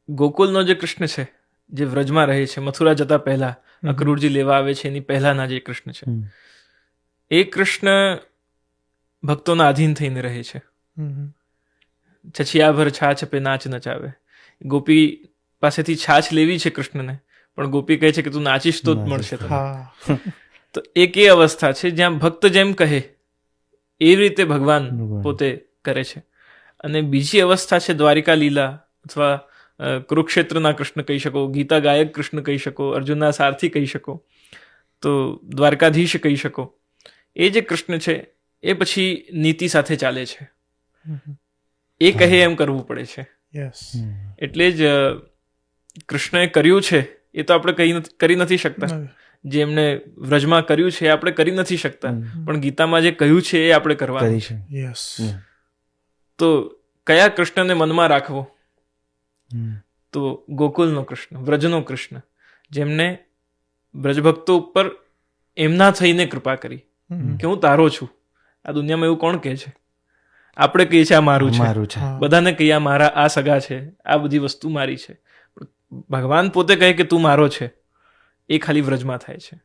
ગોકુલનો જે કૃષ્ણ છે, જે વ્રજમાં રહે છે, મથુરા જતા પહેલા અક્રૂરજી લેવા આવે છે એની પહેલાના જે કૃષ્ણ છે, એ કૃષ્ણ ભક્તોના આધીન થઈને રહે છે. છછિયાભર છાછ પે નાચ નચાવે. ગોપી પાસેથી છાછ લેવી છે કૃષ્ણને, પણ ગોપી કહે છે કે તું નાચીશ તો જ મળશે તને. તો એક એ અવસ્થા છે જ્યાં ભક્ત જેમ કહે એવી રીતે ભગવાન પોતે કરે છે. અને બીજી અવસ્થા છે દ્વારિકા લીલા, અથવા કુરુક્ષેત્રના કૃષ્ણ કહી શકો, ગીતા ગાયક કૃષ્ણ કહી શકો, અર્જુનના સારથી કહી શકો, તો દ્વારકાધીશ કહી શકો. એ જે કૃષ્ણ છે એ પછી નીતિ સાથે ચાલે છે, એ કહે એમ કરવું પડે છે. એટલે જ કૃષ્ણએ કર્યું છે એ તો આપણે કરી નથી શકતા. જે એમણે વ્રજમાં કર્યું છે એ આપણે કરી નથી શકતા, પણ ગીતામાં જે કહ્યું છે એ આપણે કરવાનું છે. તો કયા કૃષ્ણને મનમાં રાખવો? તો ગોકુલનો કૃષ્ણ, વ્રજનો કૃષ્ણ, જેમને વ્રજભક્તો ઉપર એમના થઈને કૃપા કરી કે હું તારો છું. આ દુનિયામાં એવું કોણ કહે છે? આપણે કહીએ છીએ આ મારું છે, બધાને કહીએ આ મારા, આ સગા છે, આ બધી વસ્તુ મારી છે. ભગવાન પોતે કહે કે તું મારો છે, એ ખાલી વ્રજમાં થાય છે.